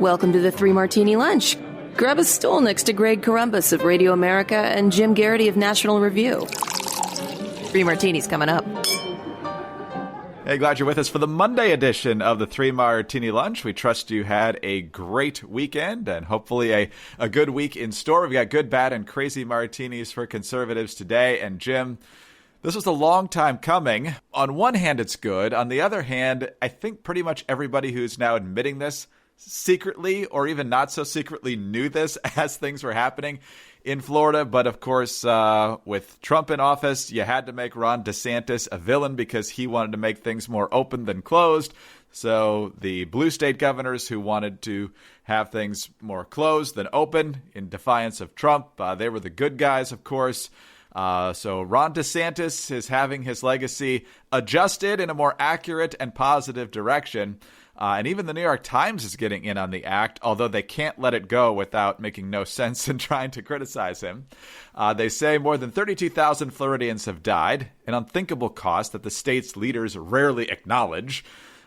Welcome to the Three Martini Lunch. Grab a stool next to Greg Columbus of Radio America and Jim Garrity of National Review. Three Martinis coming up. Hey, glad you're with us for the Monday edition of the Three Martini Lunch. We trust you had a great weekend and hopefully a good week in store. We've got good, bad, and crazy martinis for conservatives today. And Jim, this was a long time coming. On one hand, it's good. On the other hand, I think pretty much everybody who's now admitting this secretly or even not so secretly knew this as things were happening in Florida. But of course, with Trump in office, you had to make Ron DeSantis a villain because he wanted to make things more open than closed. So the blue state governors who wanted to have things more closed than open in defiance of Trump, they were the good guys, of course. So Ron DeSantis is having his legacy adjusted in a more accurate and positive direction. And even the New York Times is getting in on the act, although they can't let it go without making no sense and trying to criticize him. They say more than 32,000 Floridians have died, an unthinkable cost that the state's leaders rarely acknowledge.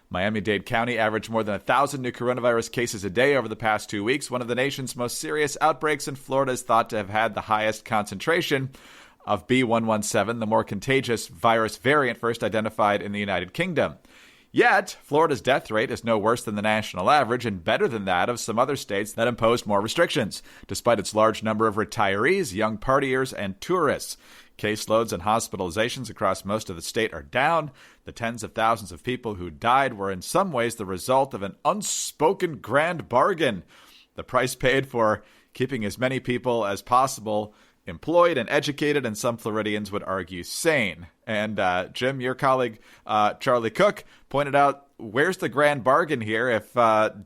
Miami-Dade County averaged more than 1,000 new coronavirus cases a day over the past 2 weeks. One of the nation's most serious outbreaks in Florida is thought to have had the highest concentration of B117, the more contagious virus variant first identified in the United Kingdom. Yet, Florida's death rate is no worse than the national average and better than that of some other states that imposed more restrictions, despite its large number of retirees, young partiers, and tourists. Caseloads and hospitalizations across most of the state are down. The tens of thousands of people who died were in some ways the result of an unspoken grand bargain. The price paid for keeping as many people as possible employed and educated, and some Floridians would argue sane. And Jim, your colleague Charlie Cook pointed out, where's the grand bargain here if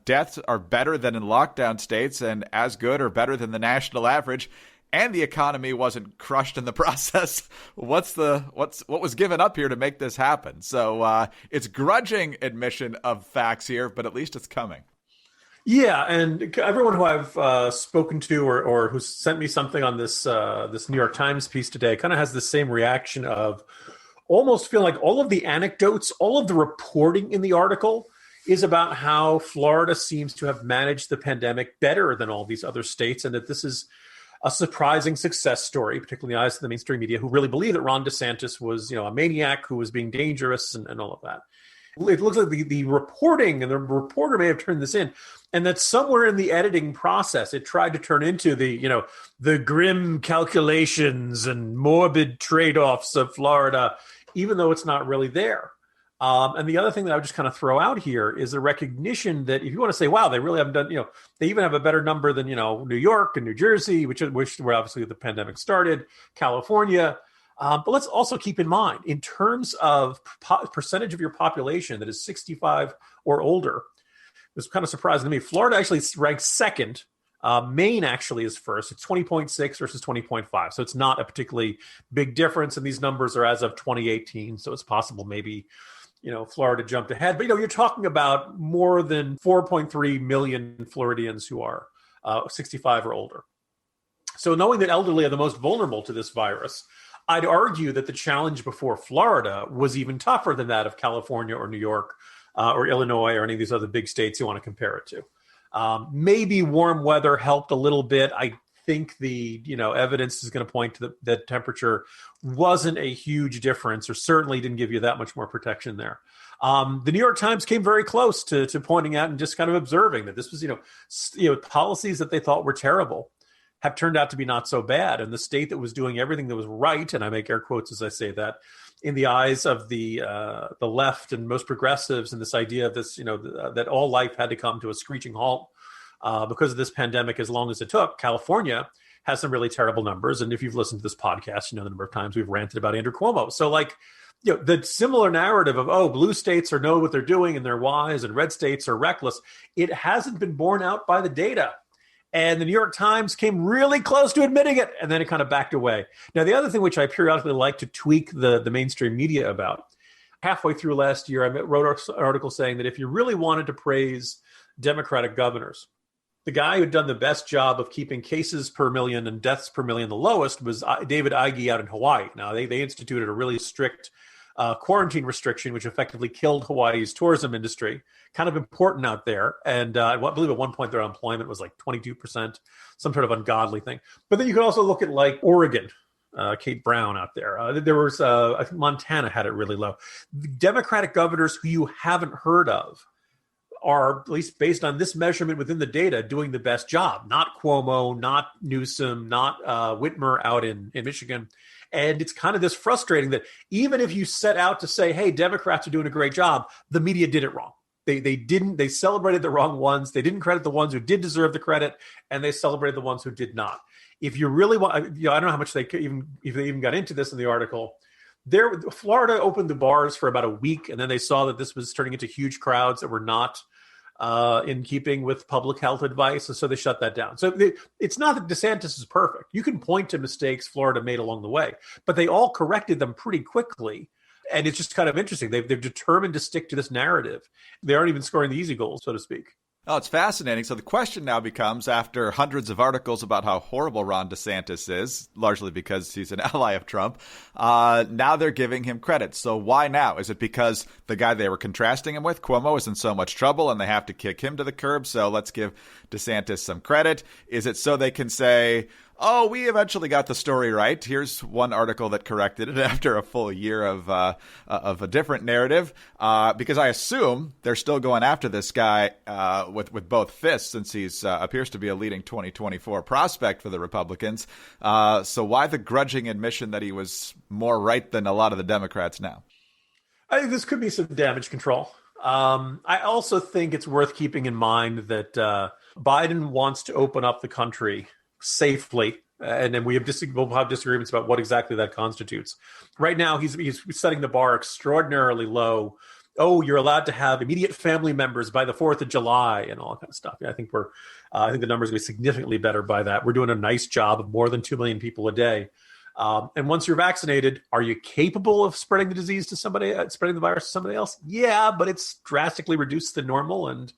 deaths are better than in lockdown states and as good or better than the national average, and the economy wasn't crushed in the process? What was given up here to make this happen? So it's grudging admission of facts here, but at least it's coming. Yeah, and everyone who I've spoken to or who sent me something on this New York Times piece today kind of has the same reaction of almost feel like all of the anecdotes, all of the reporting in the article is about how Florida seems to have managed the pandemic better than all these other states, and that this is a surprising success story, particularly in the eyes of the mainstream media, who really believe that Ron DeSantis was, a maniac who was being dangerous and all of that. It looks like the reporting, and the reporter may have turned this in, and that somewhere in the editing process, it tried to turn into the grim calculations and morbid trade-offs of Florida, even though it's not really there. And the other thing that I would just kind of throw out here is the recognition that if you want to say, wow, they really haven't done, they even have a better number than, New York and New Jersey, which were obviously the pandemic started, California. But let's also keep in mind, in terms of percentage of your population that is 65 or older, it was kind of surprising to me. Florida actually ranks second. Maine actually is first. It's 20.6 versus 20.5. So it's not a particularly big difference. And these numbers are as of 2018. So it's possible maybe, Florida jumped ahead. But, you're talking about more than 4.3 million Floridians who are 65 or older. So knowing that elderly are the most vulnerable to this virus, I'd argue that the challenge before Florida was even tougher than that of California or New York or Illinois or any of these other big states you want to compare it to. Maybe warm weather helped a little bit. I think the evidence is going to point to that temperature wasn't a huge difference, or certainly didn't give you that much more protection there. The New York Times came very close to pointing out and just kind of observing that this was policies that they thought were terrible have turned out to be not so bad. And the state that was doing everything that was right, and I make air quotes as I say that, in the eyes of the left and most progressives, and this idea of this, that all life had to come to a screeching halt because of this pandemic, as long as it took. California has some really terrible numbers. And if you've listened to this podcast, the number of times we've ranted about Andrew Cuomo. So the similar narrative of, blue states know what they're doing and they're wise, and red states are reckless, it hasn't been borne out by the data. And the New York Times came really close to admitting it, and then it kind of backed away. Now, the other thing which I periodically like to tweak the mainstream media about, halfway through last year, I wrote an article saying that if you really wanted to praise Democratic governors, the guy who had done the best job of keeping cases per million and deaths per million the lowest was David Ige out in Hawaii. Now, they instituted a really strict quarantine restriction, which effectively killed Hawaii's tourism industry. Kind of important out there. And I believe at one point their unemployment was like 22%, some sort of ungodly thing. But then you could also look at like Oregon, Kate Brown out there. There was, I think Montana had it really low. The Democratic governors who you haven't heard of are, at least based on this measurement within the data, doing the best job. Not Cuomo, not Newsom, not Whitmer out in Michigan. And it's kind of this frustrating that even if you set out to say, hey, Democrats are doing a great job, the media did it wrong. They celebrated the wrong ones. They didn't credit the ones who did deserve the credit, and they celebrated the ones who did not. If you really want, I don't know how much if they even got into this in the article. Florida opened the bars for about a week, and then they saw that this was turning into huge crowds that were not in keeping with public health advice, and so they shut that down. So it's not that DeSantis is perfect. You can point to mistakes Florida made along the way, but they all corrected them pretty quickly. And it's just kind of interesting. They're determined to stick to this narrative. They aren't even scoring the easy goals, so to speak. Oh, it's fascinating. So the question now becomes, after hundreds of articles about how horrible Ron DeSantis is, largely because he's an ally of Trump, now they're giving him credit. So why now? Is it because the guy they were contrasting him with, Cuomo, is in so much trouble and they have to kick him to the curb? So let's give DeSantis some credit. Is it so they can say, oh, we eventually got the story right. Here's one article that corrected it after a full year of a different narrative. Because I assume they're still going after this guy with both fists, since he's appears to be a leading 2024 prospect for the Republicans. So why the grudging admission that he was more right than a lot of the Democrats now? I think this could be some damage control. I also think it's worth keeping in mind that Biden wants to open up the country safely, and then we'll have disagreements about what exactly that constitutes. Right now, he's setting the bar extraordinarily low. Oh, you're allowed to have immediate family members by the 4th of July and all that kind of stuff. I think I think the numbers are going to be significantly better by that. We're doing a nice job of more than 2 million people a day. And once you're vaccinated, are you capable of spreading the disease to somebody, spreading the virus to somebody else? Yeah, but it's drastically reduced than normal. And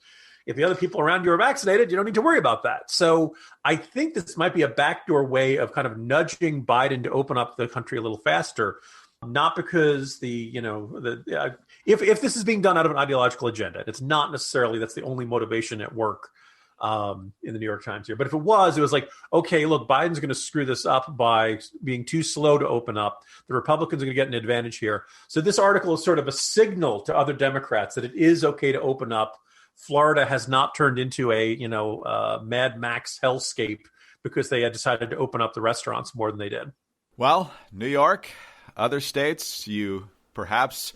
if the other people around you are vaccinated, you don't need to worry about that. So I think this might be a backdoor way of kind of nudging Biden to open up the country a little faster, not because if this is being done out of an ideological agenda, it's not necessarily that's the only motivation at work in the New York Times here. But if it was like, okay, look, Biden's going to screw this up by being too slow to open up. The Republicans are going to get an advantage here. So this article is sort of a signal to other Democrats that it is okay to open up. Florida has not turned into a Mad Max hellscape because they had decided to open up the restaurants more than they did. Well, New York, other states, you perhaps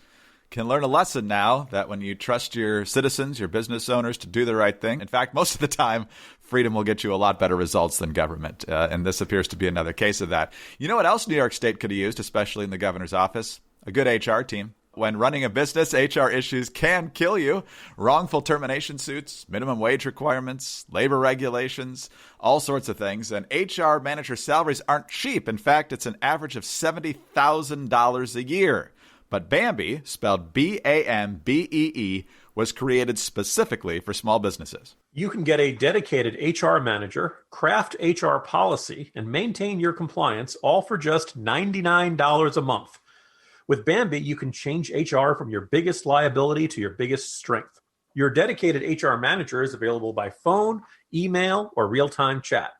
can learn a lesson now that when you trust your citizens, your business owners to do the right thing, in fact, most of the time, freedom will get you a lot better results than government. And this appears to be another case of that. You know what else New York State could have used, especially in the governor's office? A good HR team. When running a business, HR issues can kill you. Wrongful termination suits, minimum wage requirements, labor regulations, all sorts of things. And HR manager salaries aren't cheap. In fact, it's an average of $70,000 a year. But Bambee, spelled Bambee, was created specifically for small businesses. You can get a dedicated HR manager, craft HR policy, and maintain your compliance, all for just $99 a month. With Bambee, you can change HR from your biggest liability to your biggest strength. Your dedicated HR manager is available by phone, email, or real-time chat.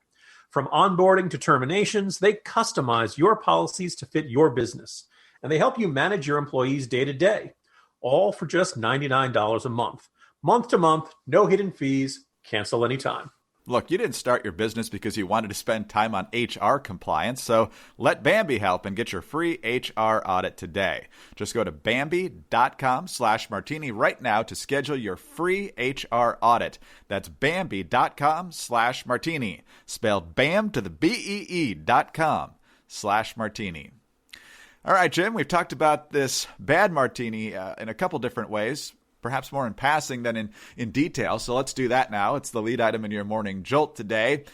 From onboarding to terminations, they customize your policies to fit your business, and they help you manage your employees day to day, all for just $99 a month. Month to month, no hidden fees, cancel anytime. Look, you didn't start your business because you wanted to spend time on HR compliance, so let Bambee help and get your free HR audit today. Just go to Bambee.com/martini right now to schedule your free HR audit. That's Bambee.com/martini. Spelled BAM to the BEE.com/martini. All right, Jim, we've talked about this bad martini in a couple different ways. Perhaps more in passing than in detail. So let's do that now. It's the lead item in your morning jolt today.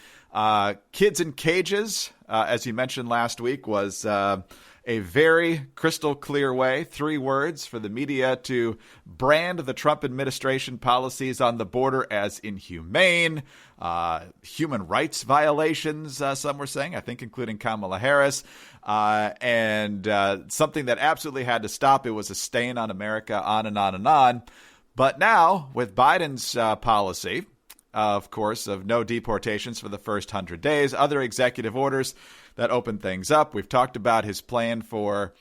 Kids in cages, as you mentioned last week, was a a very crystal clear way, 3 words for the media to brand the Trump administration policies on the border as inhumane, human rights violations, some were saying, I think including Kamala Harris, and something that absolutely had to stop. It was a stain on America, on and on and on. But now, with Biden's policy, of course, of no deportations for the first 100 days, other executive orders that open things up. We've talked about his plan for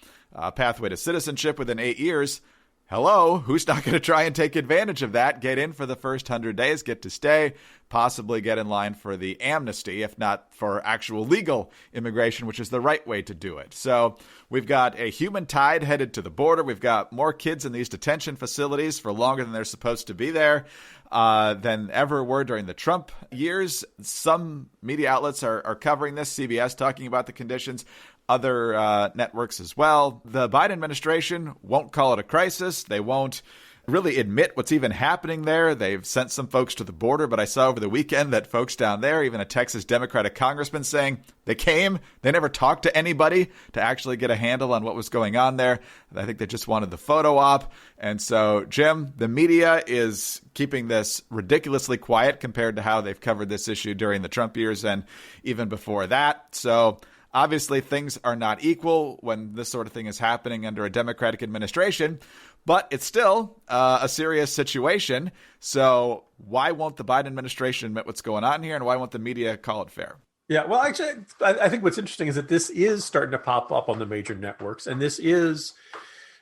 pathway to citizenship within 8 years. Hello, who's not going to try and take advantage of that, get in for the first 100 days, get to stay, possibly get in line for the amnesty, if not for actual legal immigration, which is the right way to do it. So we've got a human tide headed to the border. We've got more kids in these detention facilities for longer than they're supposed to be there than ever were during the Trump years. Some media outlets are covering this, CBS talking about the conditions, other networks as well. The Biden administration won't call it a crisis. They won't really admit what's even happening there. They've sent some folks to the border, but I saw over the weekend that folks down there, even a Texas Democratic congressman saying they came, they never talked to anybody to actually get a handle on what was going on there. I think they just wanted the photo op. And so, Jim, the media is keeping this ridiculously quiet compared to how they've covered this issue during the Trump years and even before that. So obviously, things are not equal when this sort of thing is happening under a Democratic administration, but it's still a serious situation. So why won't the Biden administration admit what's going on here, and why won't the media call it fair? Yeah, well, actually, I think what's interesting is that this is starting to pop up on the major networks, and this is,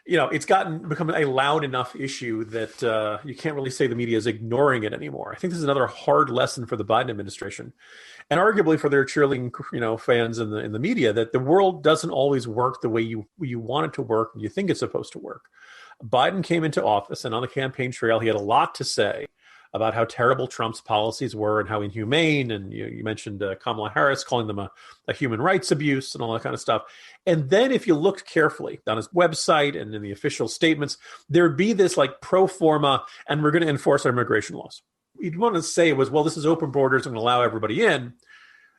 it's become a loud enough issue that you can't really say the media is ignoring it anymore. I think this is another hard lesson for the Biden administration, and arguably for their cheerleading, fans in the media, that the world doesn't always work the way you want it to work and you think it's supposed to work. Biden came into office, and on the campaign trail, he had a lot to say about how terrible Trump's policies were and how inhumane. And you mentioned Kamala Harris calling them a human rights abuse and all that kind of stuff. And then if you looked carefully on his website and in the official statements, there'd be this like pro forma, and we're going to enforce our immigration laws. You'd want to say it was, well, this is open borders and allow everybody in.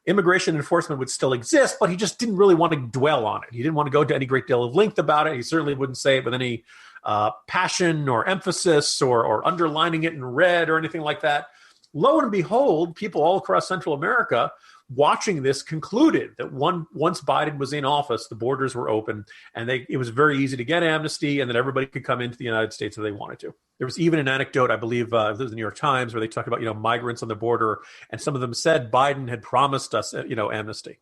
Immigration enforcement would still exist, but he just didn't really want to dwell on it. He didn't want to go to any great deal of length about it. He certainly wouldn't say it with any passion or emphasis or underlining it in red or anything like that. Lo and behold, people all across Central America watching this concluded that once Biden was in office, the borders were open and it was very easy to get amnesty and that everybody could come into the United States if they wanted to. There was even an anecdote, I believe, it was the New York Times, where they talked about, migrants on the border, and some of them said Biden had promised us, amnesty.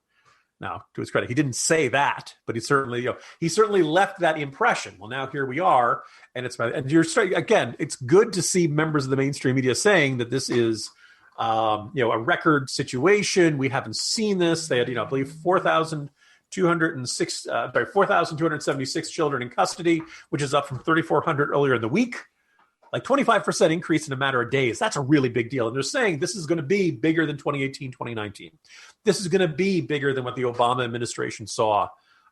Now, to his credit, he didn't say that, but he certainly left that impression. Well, now here we are, and you're starting again. It's good to see members of the mainstream media saying that this is, a record situation. We haven't seen this. They had, I believe, 4,276 children in custody, which is up from 3,400 earlier in the week. Like 25% increase in a matter of days. That's a really big deal. And they're saying this is going to be bigger than 2018, 2019. This is going to be bigger than what the Obama administration saw,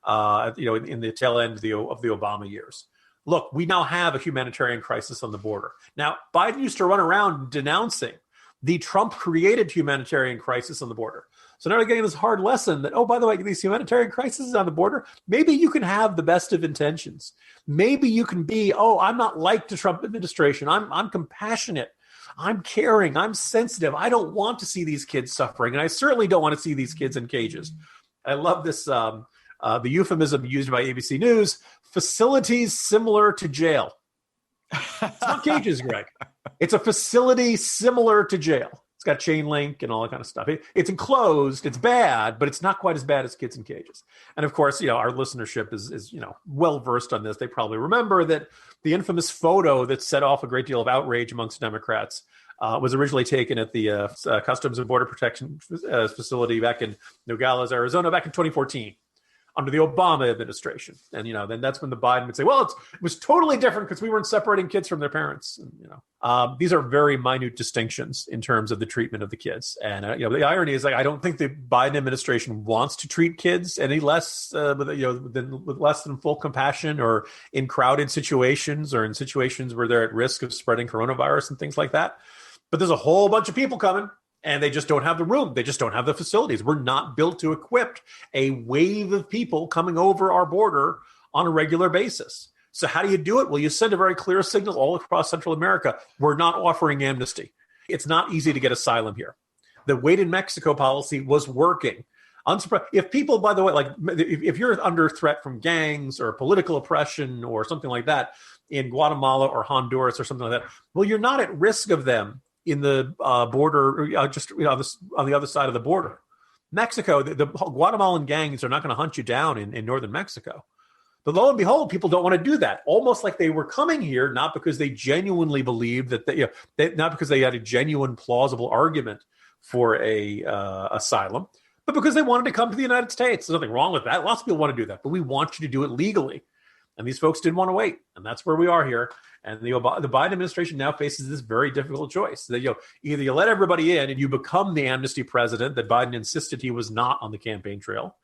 in the tail end of the Obama years. Look, we now have a humanitarian crisis on the border. Now, Biden used to run around denouncing the Trump-created humanitarian crisis on the border. So now we're getting this hard lesson that, oh, by the way, these humanitarian crises on the border, maybe you can have the best of intentions. Maybe you can be, I'm not like the Trump administration. I'm compassionate. I'm caring. I'm sensitive. I don't want to see these kids suffering. And I certainly don't want to see these kids in cages. I love this, the euphemism used by ABC News, facilities similar to jail. It's not cages, Greg. It's a facility similar to jail. It's got chain link and all that kind of stuff. It's enclosed. It's bad, but it's not quite as bad as kids in cages. And of course, our listenership is well versed on this. They probably remember that the infamous photo that set off a great deal of outrage amongst Democrats was originally taken at the Customs and Border Protection facility back in Nogales, Arizona, back in 2014. Under the Obama administration. And, then that's when the Biden would say, well, it was totally different because we weren't separating kids from their parents. And, these are very minute distinctions in terms of the treatment of the kids. And, the irony is, I don't think the Biden administration wants to treat kids any less, with less than full compassion, or in crowded situations, or in situations where they're at risk of spreading coronavirus and things like that. But there's a whole bunch of people coming. And they just don't have the room. They just don't have the facilities. We're not built to equip a wave of people coming over our border on a regular basis. So how do you do it? Well, you send a very clear signal all across Central America. We're not offering amnesty. It's not easy to get asylum here. The wait in Mexico policy was working. If people, by the way, like if you're under threat from gangs or political oppression or something like that in Guatemala or Honduras or something like that, well, you're not at risk of them in the border, on the other side of the border. Mexico, the Guatemalan gangs are not going to hunt you down in northern Mexico. But lo and behold, people don't want to do that. Almost like they were coming here, not because they genuinely believed that not because they had a genuine, plausible argument for a asylum, but because they wanted to come to the United States. There's nothing wrong with that. Lots of people want to do that, but we want you to do it legally. And these folks didn't want to wait, and that's where we are here. And the Biden administration now faces this very difficult choice. That either you let everybody in and you become the amnesty president that Biden insisted he was not on the campaign trail,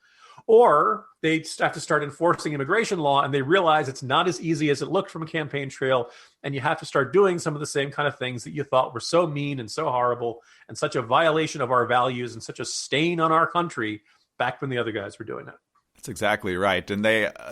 or they have to start enforcing immigration law, and they realize it's not as easy as it looked from a campaign trail, and you have to start doing some of the same kind of things that you thought were so mean and so horrible and such a violation of our values and such a stain on our country back when the other guys were doing it. That's exactly right. And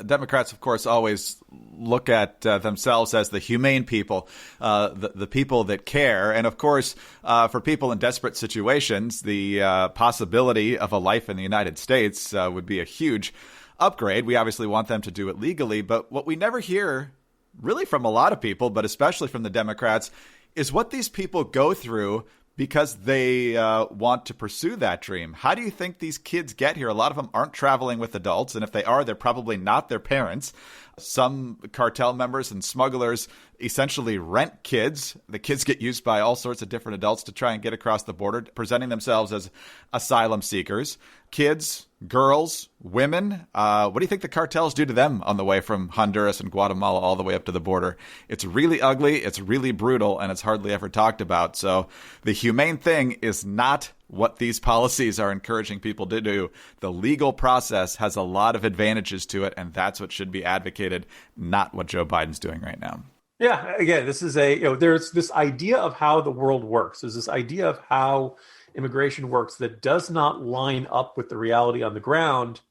Democrats, of course, always look at themselves as the humane people, the people that care. And of course, for people in desperate situations, the possibility of a life in the United States would be a huge upgrade. We obviously want them to do it legally. But what we never hear really from a lot of people, but especially from the Democrats, is what these people go through because they want to pursue that dream. How do you think these kids get here? A lot of them aren't traveling with adults, and if they are, they're probably not their parents. Some cartel members and smugglers essentially rent kids. The kids get used by all sorts of different adults to try and get across the border, presenting themselves as asylum seekers. Kids, girls, women. What do you think the cartels do to them on the way from Honduras and Guatemala all the way up to the border? It's really ugly, it's really brutal, and it's hardly ever talked about. So the humane thing is not what these policies are encouraging people to do. The legal process has a lot of advantages to it, and that's what should be advocated, not what Joe Biden's doing right now. Yeah, again, this is there's this idea of how the world works. There's this idea of how immigration works that does not line up with the reality on the ground.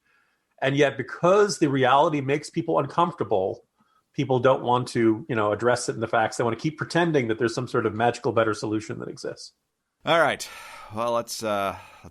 And yet, because the reality makes people uncomfortable, people don't want to, address it in the facts. They want to keep pretending that there's some sort of magical, better solution that exists. All right. Well, let's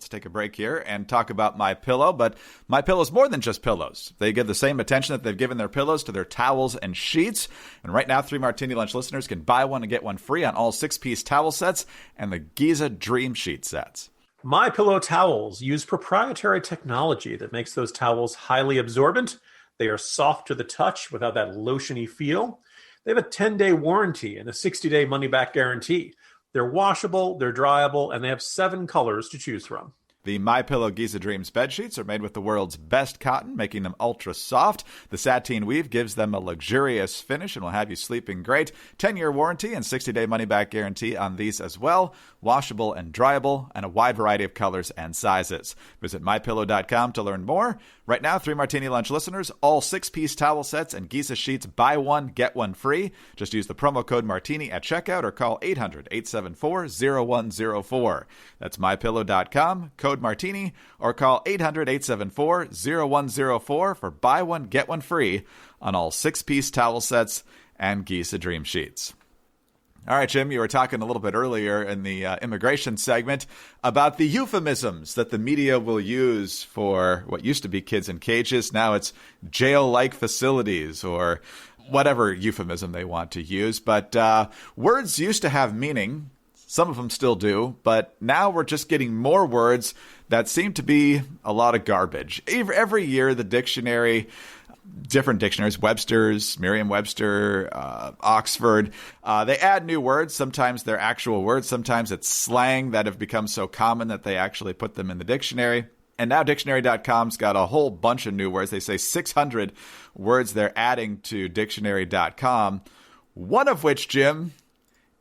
take a break here and talk about MyPillow. But MyPillow is more than just pillows. They give the same attention that they've given their pillows to their towels and sheets. And right now, 3 Martini Lunch listeners can buy one and get one free on all 6-piece towel sets and the Giza Dream Sheet sets. MyPillow towels use proprietary technology that makes those towels highly absorbent. They are soft to the touch without that lotiony feel. They have a 10-day warranty and a 60-day money-back guarantee. They're washable, they're dryable, and they have 7 colors to choose from. The MyPillow Giza Dreams bed sheets are made with the world's best cotton, making them ultra soft. The sateen weave gives them a luxurious finish and will have you sleeping great. 10-year warranty and 60-day money-back guarantee on these as well. Washable and dryable, and a wide variety of colors and sizes. Visit MyPillow.com to learn more. Right now, 3 Martini Lunch listeners, all 6-piece towel sets and Giza sheets, buy one, get one free. Just use the promo code Martini at checkout or call 800-874-0104. That's MyPillow.com, code Martini, or call 800-874-0104 for buy one, get one free on all 6-piece towel sets and Giza Dream Sheets. All right, Jim, you were talking a little bit earlier in the immigration segment about the euphemisms that the media will use for what used to be kids in cages. Now it's jail-like facilities or whatever euphemism they want to use. But words used to have meaning. Some of them still do. But now we're just getting more words that seem to be a lot of garbage. Every year, the dictionary... different dictionaries, Webster's, Merriam-Webster, Oxford, they add new words. Sometimes they're actual words. Sometimes it's slang that have become so common that they actually put them in the dictionary. And now dictionary.com's got a whole bunch of new words. They say 600 words they're adding to dictionary.com. One of which, Jim,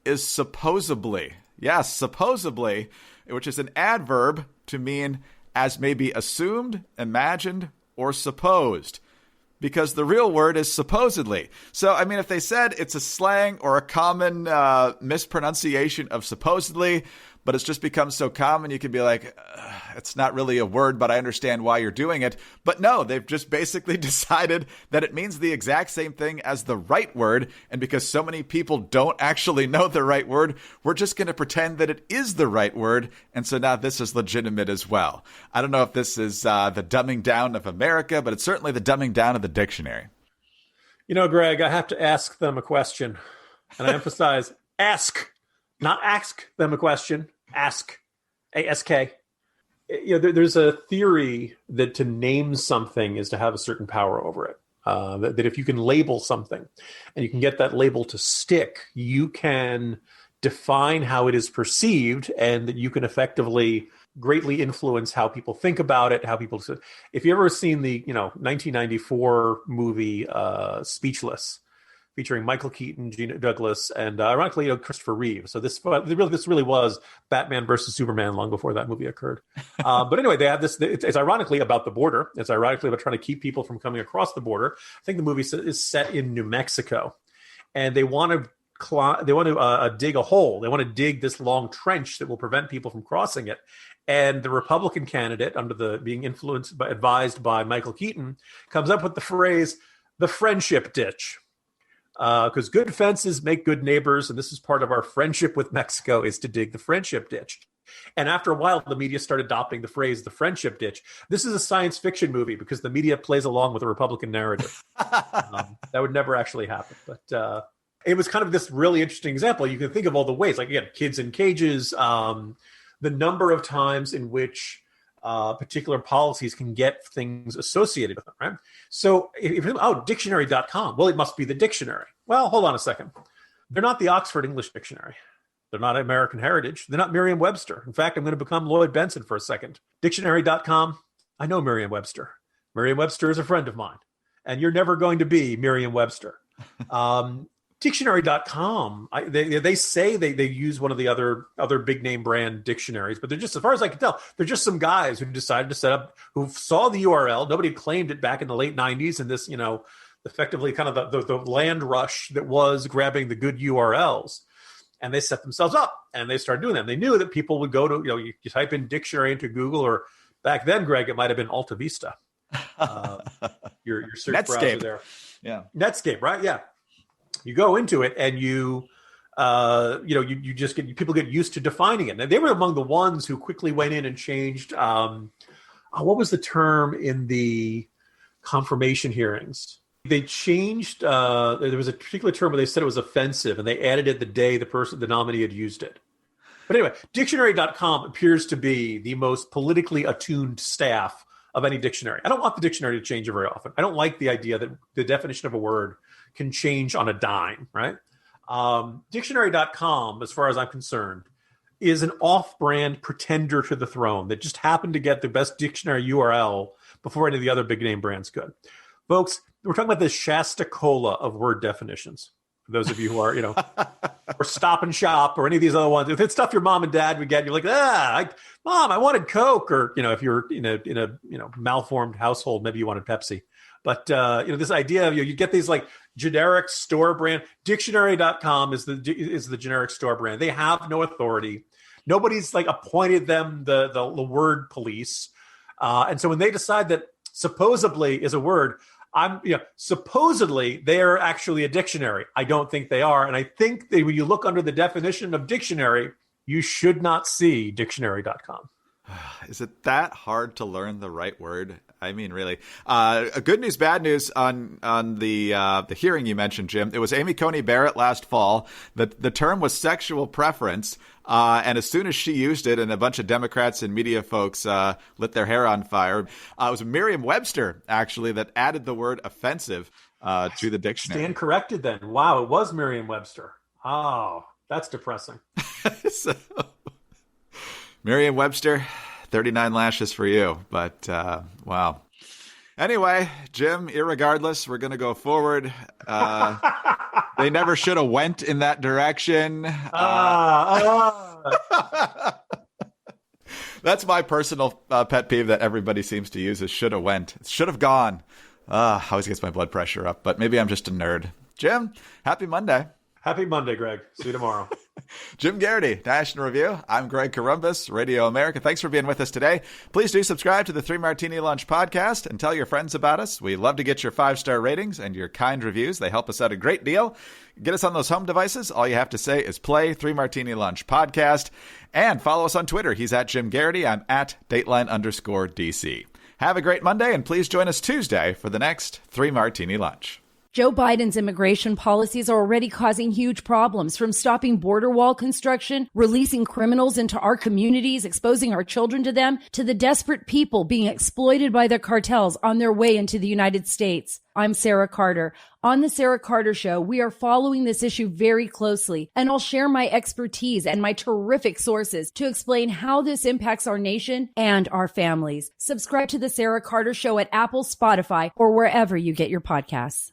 is supposably. Yes, supposably, which is an adverb to mean as may be assumed, imagined, or supposed. Because the real word is supposedly. So, I mean, if they said it's a slang or a common mispronunciation of supposedly, but it's just become so common you can be like, it's not really a word, but I understand why you're doing it. But no, they've just basically decided that it means the exact same thing as the right word. And because so many people don't actually know the right word, we're just going to pretend that it is the right word. And so now this is legitimate as well. I don't know if this is the dumbing down of America, but it's certainly the dumbing down of the dictionary. You know, Greg, I have to ask them a question. And I emphasize ask, not ask them a question. Ask, A-S-K. You know, there's a theory that to name something is to have a certain power over it. That if you can label something and you can get that label to stick, you can define how it is perceived, and that you can effectively greatly influence how people think about it, how people. If you ever seen the 1994 movie Speechless, featuring Michael Keaton, Gina Douglas, and ironically Christopher Reeve. So this really was Batman versus Superman long before that movie occurred. But anyway, they have this. It's ironically about the border. It's ironically about trying to keep people from coming across the border. I think the movie is set in New Mexico, and they want to dig a hole. They want to dig this long trench that will prevent people from crossing it. And the Republican candidate, being advised by Michael Keaton, comes up with the phrase, the friendship ditch. Because good fences make good neighbors, and this is part of our friendship with Mexico, is to dig the friendship ditch. And after a while, the media started adopting the phrase, the friendship ditch. This is a science fiction movie because the media plays along with the Republican narrative. That would never actually happen. But it was kind of this really interesting example. You can think of all the ways, like, again, kids in cages, the number of times in which particular policies can get things associated with them, right? So, dictionary.com. Well, it must be the dictionary. Well, hold on a second. They're not the Oxford English Dictionary. They're not American Heritage. They're not Merriam-Webster. In fact, I'm going to become Lloyd Benson for a second. Dictionary.com. I know Merriam-Webster. Merriam-Webster is a friend of mine. And you're never going to be Merriam-Webster. Dictionary.com, they say they use one of the other big name brand dictionaries, but they're just, as far as I can tell, they're just some guys who decided to set up, who saw the URL. Nobody had claimed it back in the late 90s, and this, effectively kind of the land rush that was grabbing the good URLs. And they set themselves up and they started doing that. They knew that people would go to, you type in dictionary into Google, or back then, Greg, it might have been Alta Vista. Your search Netscape. browser there. Yeah. Netscape, right? Yeah. You go into it and you just people get used to defining it. And they were among the ones who quickly went in and changed. What was the term in the confirmation hearings? They changed. There was a particular term where they said it was offensive, and they added it the day the nominee had used it. But anyway, dictionary.com appears to be the most politically attuned staff of any dictionary. I don't want the dictionary to change very often. I don't like the idea that the definition of a word can change on a dime, right? Dictionary.com, as far as I'm concerned, is an off-brand pretender to the throne that just happened to get the best dictionary URL before any of the other big name brands could. Folks, we're talking about the Shasta Cola of word definitions. For those of you who are, or Stop and Shop or any of these other ones. If it's stuff your mom and dad would get, you're like, Mom, I wanted Coke. Or, if you're in a malformed household, maybe you wanted Pepsi. But, this idea of, you get these like generic store brand. Dictionary.com is the generic store brand. They have no authority. Nobody's like appointed them the word police. And so when they decide that supposably is a word, supposedly they are actually a dictionary. I don't think they are. And I think that when you look under the definition of dictionary, you should not see dictionary.com. Is it that hard to learn the right word? I mean, really. Good news, bad news on the hearing you mentioned, Jim. It was Amy Coney Barrett last fall. The term was sexual preference. And as soon as she used it, and a bunch of Democrats and media folks lit their hair on fire, it was Merriam-Webster, actually, that added the word offensive to the dictionary. Stand corrected then. Wow, it was Merriam-Webster. Oh, that's depressing. So, Merriam-Webster, 39 lashes for you. But, wow. Anyway, Jim, irregardless, we're going to go forward. They never should have went in that direction. That's my personal pet peeve that everybody seems to use is should have went. Should have gone. Always gets my blood pressure up, but maybe I'm just a nerd. Jim, happy Monday. Happy Monday, Greg. See you tomorrow. Jim Garrity, National Review. I'm Greg Corombos, Radio America. Thanks for being with us today. Please do subscribe to the Three Martini Lunch podcast and tell your friends about us. We love to get your 5-star ratings and your kind reviews. They help us out a great deal. Get us on those home devices. All you have to say is play Three Martini Lunch podcast and follow us on Twitter. He's at Jim Garrity. I'm at Dateline_DC. Have a great Monday and please join us Tuesday for the next Three Martini Lunch. Joe Biden's immigration policies are already causing huge problems, from stopping border wall construction, releasing criminals into our communities, exposing our children to them, to the desperate people being exploited by the cartels on their way into the United States. I'm Sarah Carter. On The Sarah Carter Show, we are following this issue very closely, and I'll share my expertise and my terrific sources to explain how this impacts our nation and our families. Subscribe to The Sarah Carter Show at Apple, Spotify, or wherever you get your podcasts.